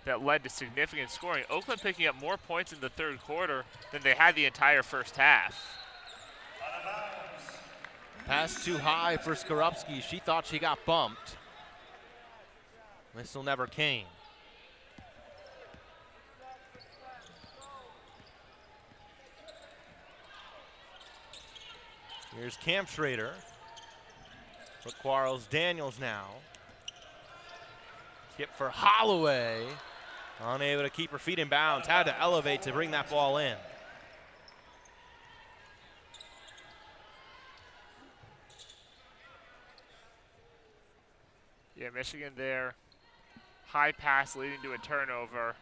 that led to significant scoring. Oakland picking up more points in the third quarter than they had the entire first half. Pass too high for Skorupski. She thought she got bumped. Whistle never came. Here's Cam Schrader. For Quarles Daniels now. Skip for Holloway. Unable to keep her feet in bounds. Had to elevate to bring that ball in. Yeah, Michigan there. High pass leading to a turnover.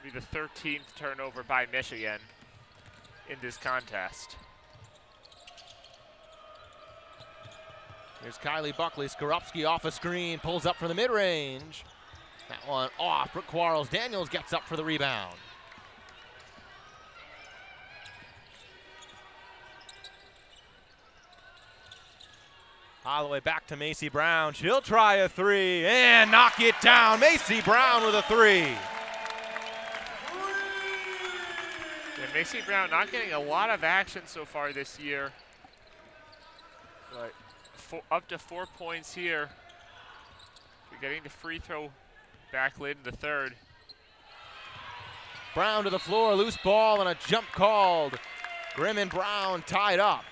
It'll be the 13th turnover by Michigan in this contest. Here's Kylie Buckley. Skorupski off a screen, pulls up for the mid-range. That one off. Brooke Quarles Daniels gets up for the rebound. Holloway back to Macy Brown. She'll try a three and knock it down. Macy Brown with a three. Yeah, Macy Brown not getting a lot of action so far this year. But up to 4 points here. We're getting the free throw back late in the third. Brown to the floor, loose ball and a jump called. Grimm and Brown tied up.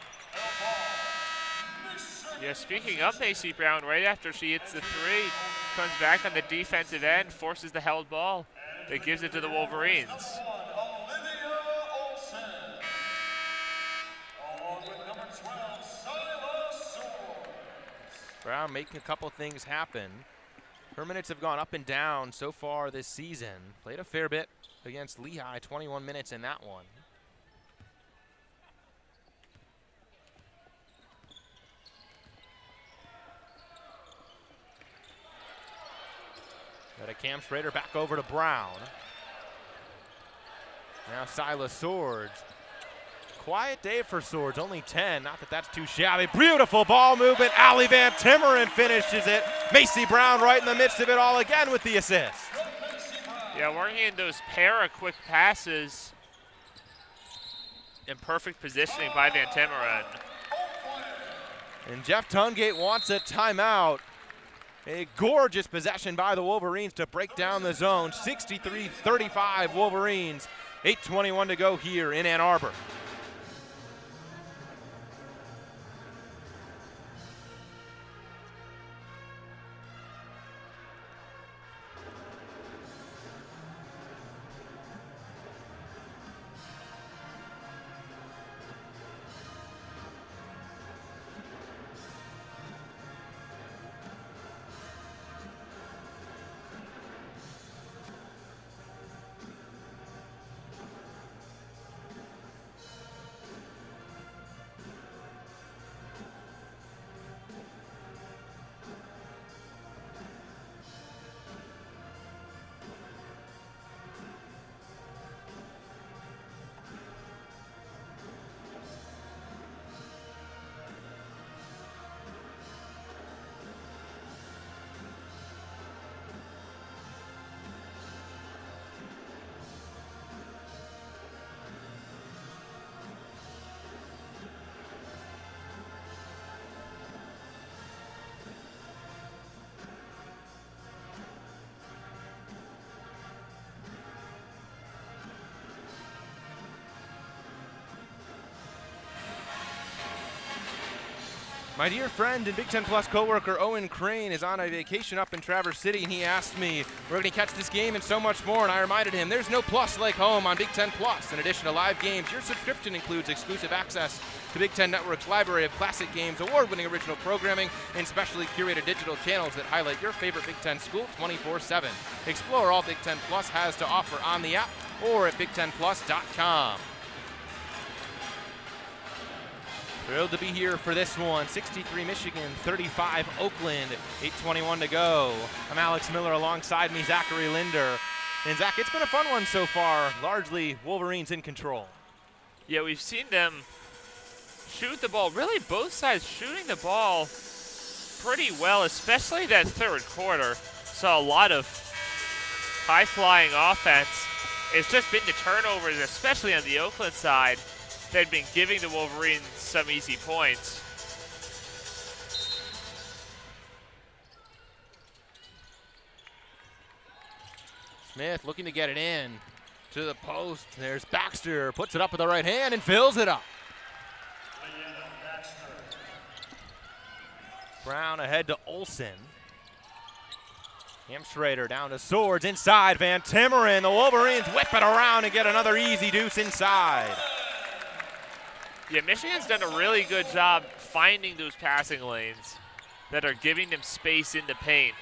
Yeah, speaking of Macy Brown, right after she hits the three, comes back on the defensive end, forces the held ball that gives it to the Wolverines. Brown making a couple things happen. Her minutes have gone up and down so far this season. Played a fair bit against Lehigh, 21 minutes in that one. Got a Cam Schrader back over to Brown. Now Silas Swords. Quiet day for Swords, only 10. Not that that's too shabby. Beautiful ball movement. Allie Van Timmeren finishes it. Macy Brown right in the midst of it all again with the assist. Yeah, working in those pair of quick passes and perfect positioning by Van Timmeren. And Jeff Tungate wants a timeout. A gorgeous possession by the Wolverines to break down the zone. 63-35 Wolverines. 8:21 to go here in Ann Arbor. My dear friend and Big Ten Plus coworker Owen Crane is on a vacation up in Traverse City, and he asked me, we're going to catch this game and so much more, and I reminded him, there's no plus like home on Big Ten Plus. In addition to live games, your subscription includes exclusive access to Big Ten Network's library of classic games, award-winning original programming, and specially curated digital channels that highlight your favorite Big Ten school 24/7. Explore all Big Ten Plus has to offer on the app or at BigTenPlus.com. Thrilled to be here for this one. 63 Michigan, 35 Oakland, 8:21 to go. I'm Alex Miller alongside me, Zachary Linder. And Zach, it's been a fun one so far. Largely Wolverines in control. Yeah, we've seen them shoot the ball, really both sides shooting the ball pretty well, especially that third quarter. Saw a lot of high-flying offense. It's just been the turnovers, especially on the Oakland side, that have been giving the Wolverines some easy points. Smith looking to get it in to the post. There's Baxter, puts it up with the right hand and fills it up. Brown ahead to Olsen. Hamschrader down to Swords inside. Van Timmeren. The Wolverines whip it around and get another easy deuce inside. Yeah, Michigan's done a really good job finding those passing lanes that are giving them space in the paint.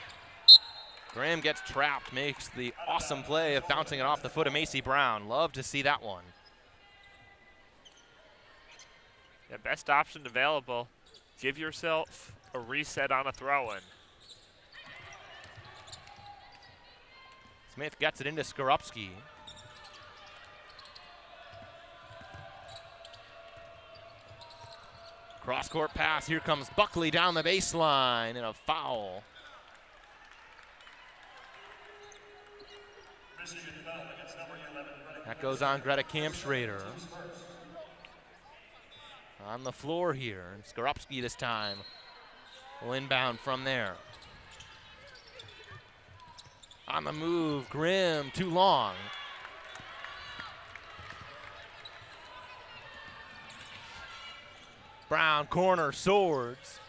Graham gets trapped, makes the awesome play of bouncing it off the foot of Macy Brown. Love to see that one. The best option available. Give yourself a reset on a throw-in. Smith gets it into Skorupski. Cross-court pass. Here comes Buckley down the baseline and a foul. That goes on Greta Kampschrader. On the floor here. And Skorupski this time will inbound from there. On the move, Grimm, too long. Brown, corner, Swords.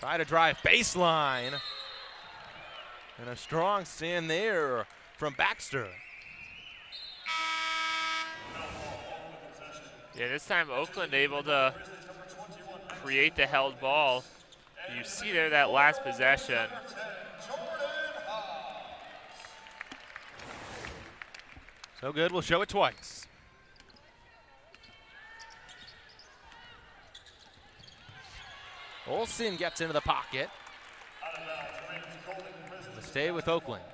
Try to drive baseline. And a strong stand there from Baxter. Yeah, this time Oakland able to create the held ball. You see there that last possession. So good, we'll show it twice. Olsen gets into the pocket. We'll stay with Oakland.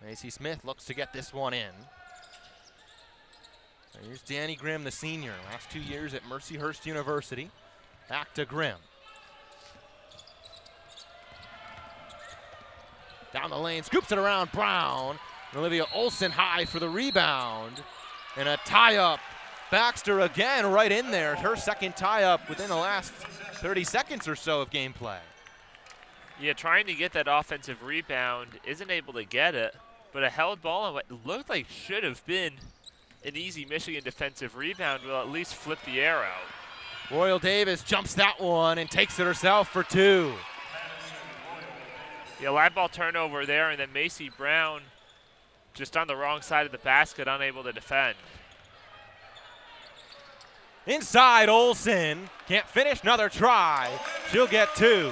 Macy Smith looks to get this one in. Here's Danny Grimm, the senior. Last 2 years at Mercyhurst University. Back to Grimm. Down the lane, scoops it around Brown. And Olivia Olsen high for the rebound. And a tie-up. Baxter again right in there. Her second tie-up within the last 30 seconds or so of gameplay. Yeah, trying to get that offensive rebound, isn't able to get it. But a held ball on what looked like should have been an easy Michigan defensive rebound will at least flip the arrow. Royal Davis jumps that one and takes it herself for two. Yeah, live ball turnover there, and then Macy Brown just on the wrong side of the basket, unable to defend. Inside Olsen, can't finish, another try. She'll get two.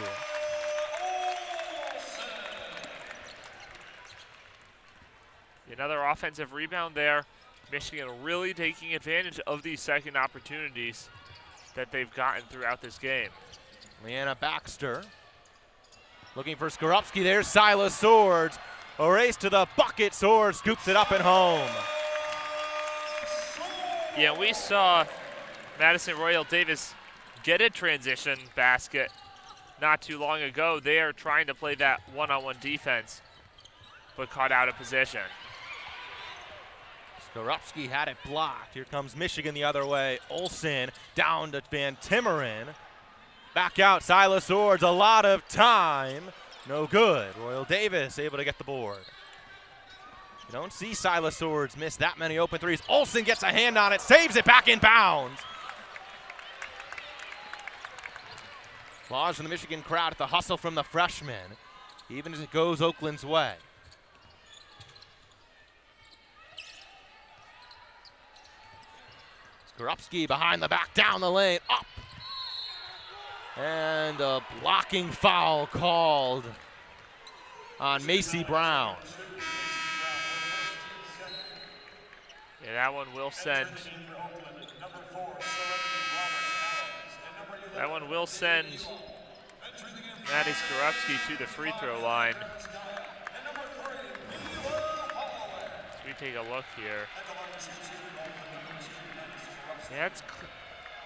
Another offensive rebound there. Michigan really taking advantage of these second opportunities that they've gotten throughout this game. Leanna Baxter looking for Skorupski. There's Silas Swords. A race to the bucket. Swords scoops it up and home. Yeah, we saw Madison Royal Davis get a transition basket not too long ago. They are trying to play that one-on-one defense, but caught out of position. Skorupski had it blocked. Here comes Michigan the other way. Olsen down to Van Timmeren. Back out, Silas Swords, a lot of time. No good. Royal Davis able to get the board. You don't see Silas Swords miss that many open threes. Olsen gets a hand on it, saves it back in bounds. Applause from the Michigan crowd at the hustle from the freshman, even as it goes Oakland's way. Skorupski behind the back, down the lane, up. And a blocking foul called on Macy Brown. Yeah, that one will send. That one will send Maddie Skorupski to the free throw line. As we take a look here. Yeah,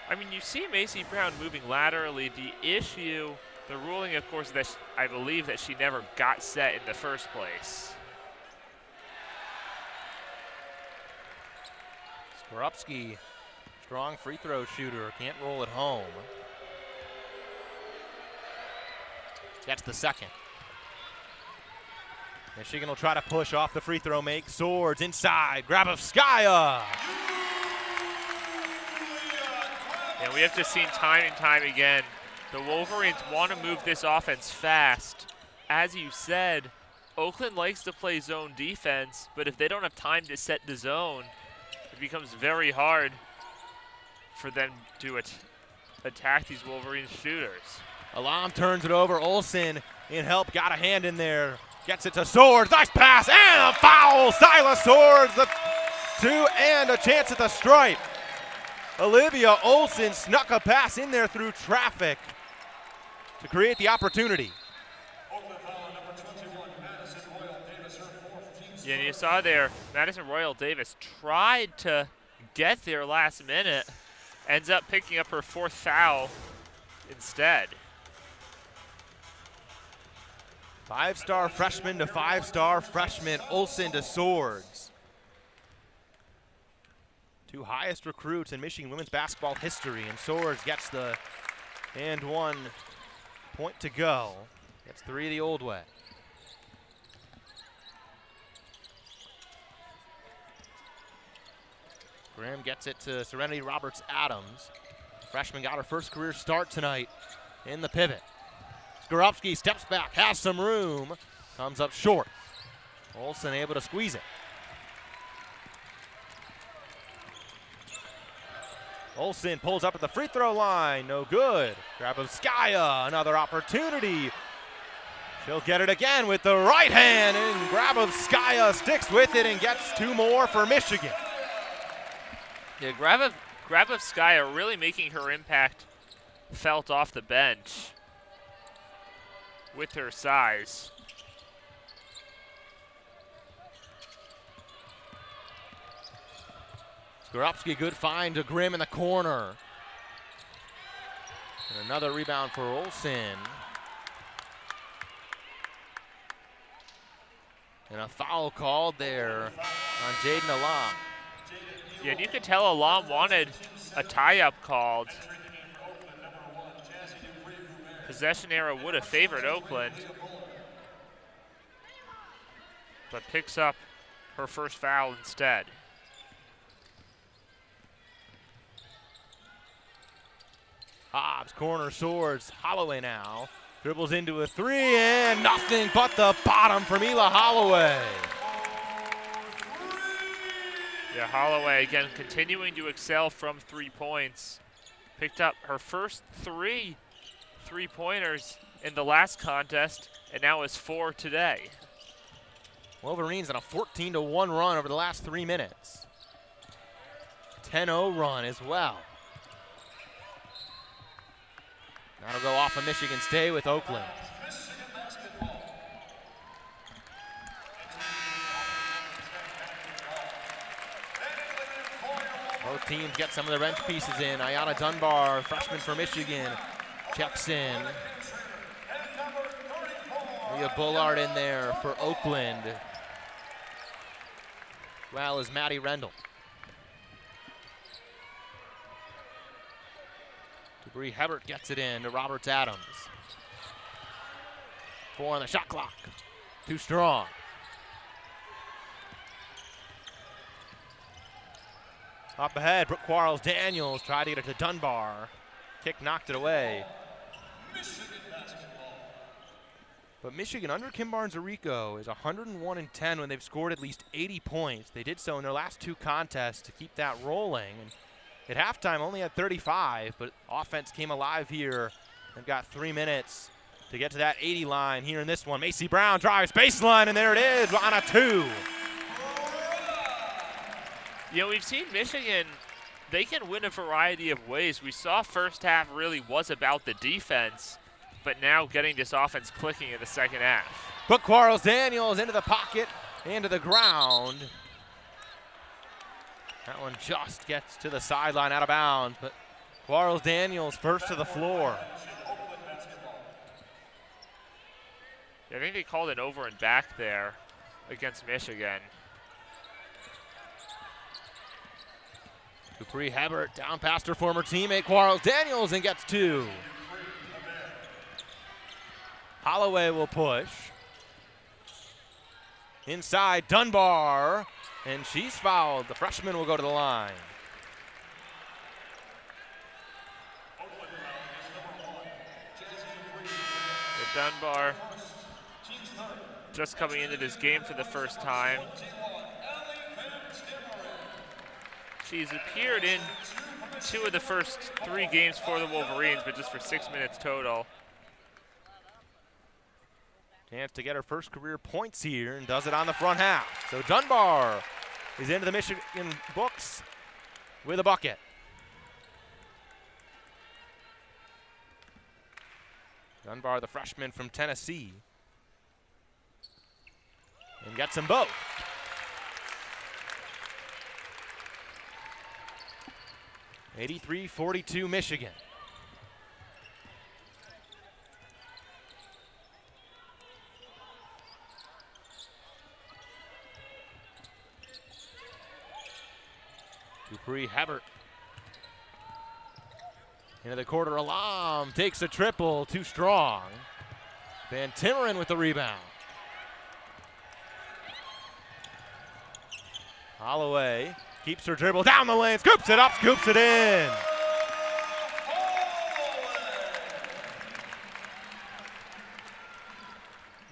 I mean, you see Macy Brown moving laterally. The issue, the ruling, of course, that I believe that she never got set in the first place. Skorupski, strong free throw shooter, can't roll it home. That's the second. Michigan will try to push off the free throw make. Swords inside, Grabovskaya. And we have just seen time and time again, the Wolverines want to move this offense fast. As you said, Oakland likes to play zone defense, but if they don't have time to set the zone, it becomes very hard for them to attack these Wolverines shooters. Alam turns it over. Olsen in help, got a hand in there. Gets it to Swords, nice pass, and a foul. Silas Swords, the two, and a chance at the stripe. Olivia Olsen snuck a pass in there through traffic to create the opportunity. Yeah, and you saw there, Madison Royal Davis tried to get there last minute, ends up picking up her fourth foul instead. Five-star freshman to five-star freshman, Olsen to Swords. Two highest recruits in Michigan women's basketball history, and Swords gets the and 1 point to go. Gets three the old way. Graham gets it to Serenity Roberts-Adams. Freshman got her first career start tonight in the pivot. Skorupski steps back, has some room, comes up short. Olsen able to squeeze it. Olsen pulls up at the free throw line, no good. Grabovskaya, another opportunity. She'll get it again with the right hand, and Grabovskaya sticks with it and gets two more for Michigan. Yeah, Grabovskaya really making her impact felt off the bench with her size. Skorupski, good find to Grimm in the corner. And another rebound for Olsen. And a foul called there on Jaden Alam. Yeah, and you could tell Alam wanted a tie-up called. Possession arrow would have favored Oakland, but picks up her first foul instead. Hobbs, corner, Swords, Holloway now. Dribbles into a three, and nothing but the bottom from Ela Holloway. Yeah, Holloway again continuing to excel from 3 points. Picked up her first three three-pointers in the last contest, and now is 4 today. Wolverines on a 14-1 run over the last 3 minutes. 10-0 run as well. That'll go off of Michigan State with Oakland. Both teams get some of the bench pieces in. Ayana Dunbar, freshman for Michigan, checks in. Leah Bullard in there for Oakland. Well as Maddie Rendell. Bree Hebert gets it in to Roberts-Adams. 4 on the shot clock. Too strong. Up ahead, Brooke Quarles-Daniels tried to get it to Dunbar. Kick knocked it away. But Michigan under Kim Barnes-Arico is 101-10 when they've scored at least 80 points. They did so in their last 2 contests to keep that rolling. And at halftime, only had 35, but offense came alive here. They've got 3 minutes to get to that 80 line here in this one. Macy Brown drives baseline, and there it is on a 2. You know, we've seen Michigan, they can win a variety of ways. We saw first half really was about the defense, but now getting this offense clicking in the second half. Brooke Quarles-Daniels into the pocket, into the ground. That one just gets to the sideline out of bounds, but Quarles Daniels first to the floor. I think they called it over and back there against Michigan. Dupree Hebert down past her former teammate Quarles Daniels and gets 2. Holloway will push. Inside Dunbar, and she's fouled. The freshman will go to the line. Dunbar just coming into this game for the first time. She's appeared in 2 of the first 3 games for the Wolverines, but just for 6 minutes total. Chance to get her first career points here and does it on the front half. So Dunbar is into the Michigan books with a bucket. Dunbar, the freshman from Tennessee, and gets them both. (83-42) Michigan. Dupree Hebert into the quarter. Alam takes a triple, too strong. Van Timmeren with the rebound. Holloway keeps her dribble down the lane, scoops it up, scoops it in.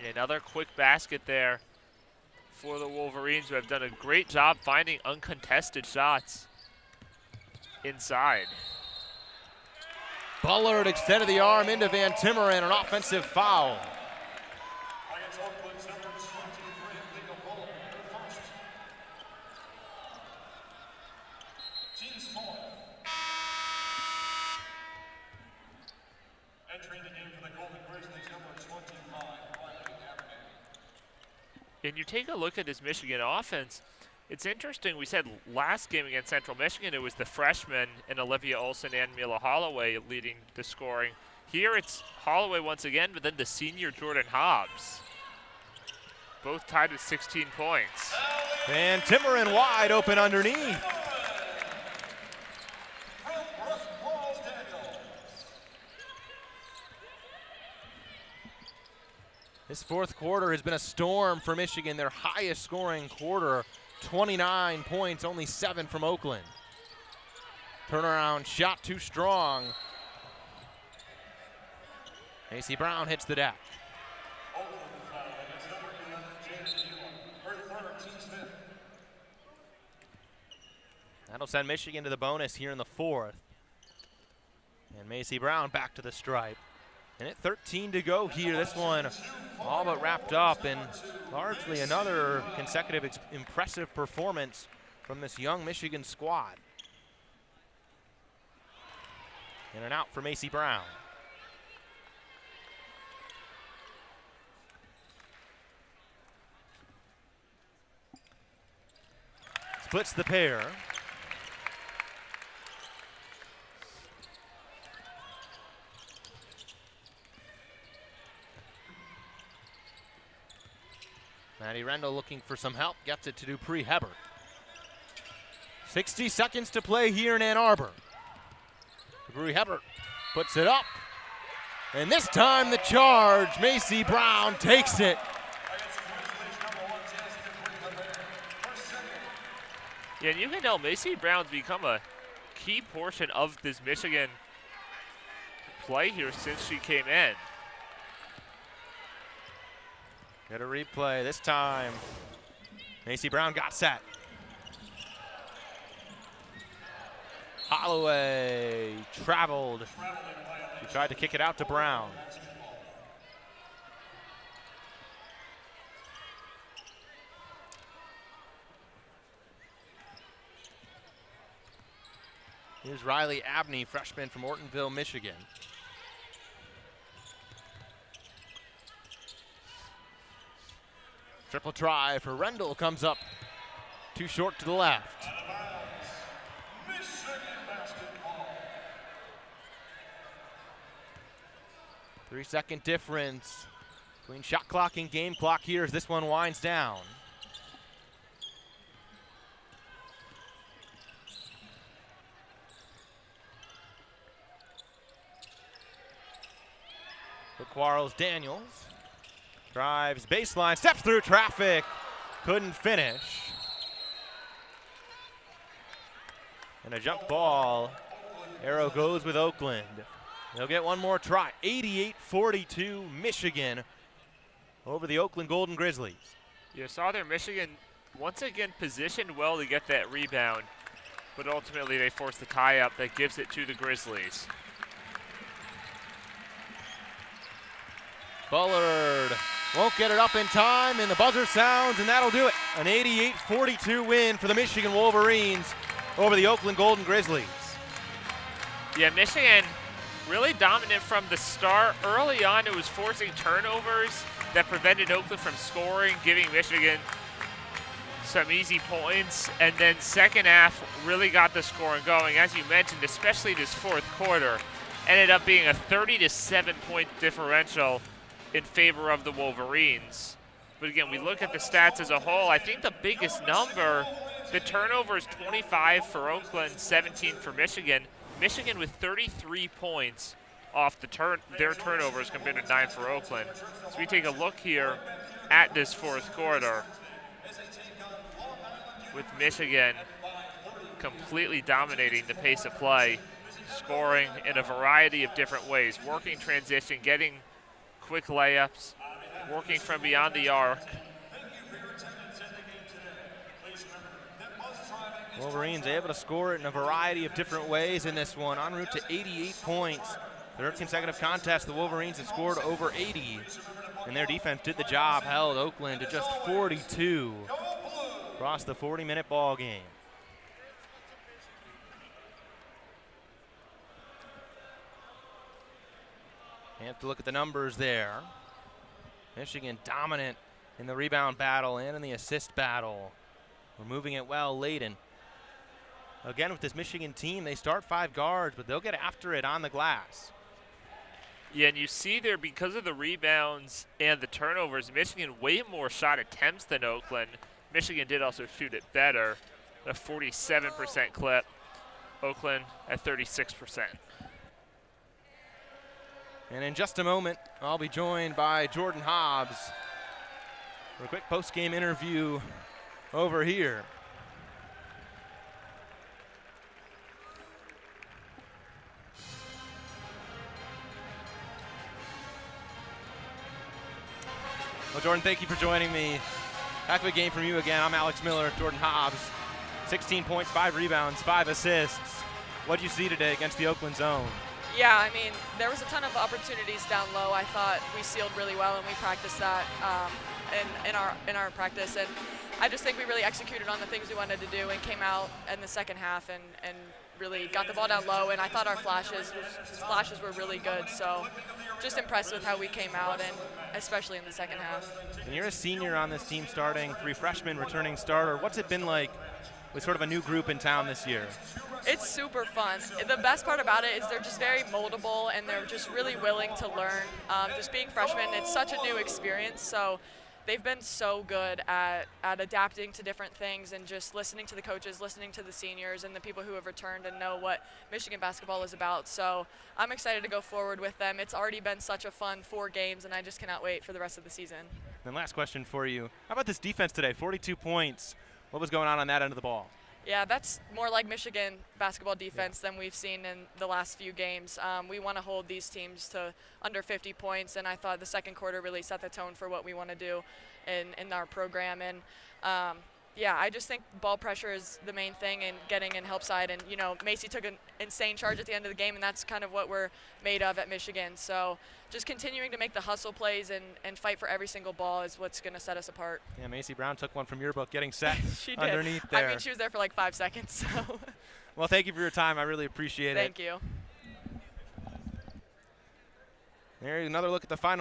Another quick basket there for the Wolverines, who have done a great job finding uncontested shots inside. Bullard extended the arm into Van Timmeren, an offensive foul. And you take a look at this Michigan offense, it's interesting. We said last game against Central Michigan, it was the freshmen and Olivia Olson and Mila Holloway leading the scoring. Here it's Holloway once again, but then the senior Jordan Hobbs. Both tied with 16 points. Van Timmeren wide open underneath. This fourth quarter has been a storm for Michigan, their highest scoring quarter. 29 points, only 7 from Oakland. Turnaround shot too strong. Macy Brown hits the deck. That'll send Michigan to the bonus here in the fourth. And Macy Brown back to the stripe. And at 13 to go here, this one all but wrapped up, and largely another consecutive impressive performance from this young Michigan squad. In and out for Macy Brown. Splits the pair. Maddie Rendell looking for some help, gets it to Dupree Hebert. 60 seconds to play here in Ann Arbor. Dupree Hebert puts it up, and this time the charge. Macy Brown takes it. Yeah, and you can tell Macy Brown's become a key portion of this Michigan play here since she came in. Get a replay this time. Macy Brown got set. Holloway traveled. She tried to kick it out to Brown. Here's Riley Abney, freshman from Ortonville, Michigan. Triple try for Rendell, comes up too short to the left. 3-second difference between shot clock and game clock here as this one winds down. Quarles Daniels drives baseline, steps through traffic, couldn't finish. And a jump ball. Arrow goes with Oakland. They'll get one more try. 88-42 Michigan over the Oakland Golden Grizzlies. You saw there Michigan once again positioned well to get that rebound, but ultimately they forced the tie up that gives it to the Grizzlies. Bullard won't get it up in time, and the buzzer sounds, and that'll do it. An 88-42 win for the Michigan Wolverines over the Oakland Golden Grizzlies. Yeah, Michigan really dominant from the start. Early on, it was forcing turnovers that prevented Oakland from scoring, giving Michigan some easy points. And then second half really got the scoring going. As you mentioned, especially this fourth quarter, ended up being a 30-7 point differential in favor of the Wolverines. But again, we look at the stats as a whole. I think the biggest number, the turnovers 25 for Oakland, 17 for Michigan. Michigan with 33 points off their turnovers compared to 9 for Oakland. So we take a look here at this fourth quarter with Michigan completely dominating the pace of play, scoring in a variety of different ways, working transition, getting quick layups, working from beyond the arc. Wolverines able to score it in a variety of different ways in this one, en route to 88 points. Third consecutive contest, the Wolverines have scored over 80, and their defense did the job, held Oakland to just 42 across the 40-minute ball game. You have to look at the numbers there. Michigan dominant in the rebound battle and in the assist battle. We're moving it well late. And again, with this Michigan team, they start 5 guards, but they'll get after it on the glass. Yeah, and you see there, because of the rebounds and the turnovers, Michigan way more shot attempts than Oakland. Michigan did also shoot it better, a 47% clip. Oakland at 36%. And in just a moment, I'll be joined by Jordan Hobbs for a quick post-game interview over here. Well, Jordan, thank you for joining me. Back of a game from you again. I'm Alex Miller, Jordan Hobbs. 16 points, 5 rebounds, 5 assists. What did you see today against the Oakland zone? Yeah, I mean, there was a ton of opportunities down low. I thought we sealed really well, and we practiced that in our practice. And I just think we really executed on the things we wanted to do and came out in the second half and really got the ball down low. And I thought our flashes were really good. So just impressed with how we came out, and especially in the second half. And you're a senior on this team, starting 3 freshmen, returning starter. What's it been like with sort of a new group in town this year? It's super fun. The best part about it is they're just very moldable, and they're just really willing to learn. Just being freshmen, it's such a new experience, so they've been so good at adapting to different things and just listening to the coaches, listening to the seniors and the people who have returned and know what Michigan basketball is about. So I'm excited to go forward with them. It's already been such a fun 4 games, and I just cannot wait for the rest of the season. Then last question for you. How about this defense today? 42 points. What was going on that end of the ball? Yeah, that's more like Michigan basketball defense than we've seen in the last few games. We want to hold these teams to under 50 points, and I thought the second quarter really set the tone for what we want to do in our program. And yeah, I just think ball pressure is the main thing, and getting in help side. And, you know, Macy took an insane charge at the end of the game, and that's kind of what we're made of at Michigan. So just continuing to make the hustle plays and fight for every single ball is what's going to set us apart. Yeah, Macy Brown took one from your book, getting set she did. Underneath there. I mean, she was there for like 5 seconds. So. Well, thank you for your time. I really appreciate it. Thank you. There's another look at the final.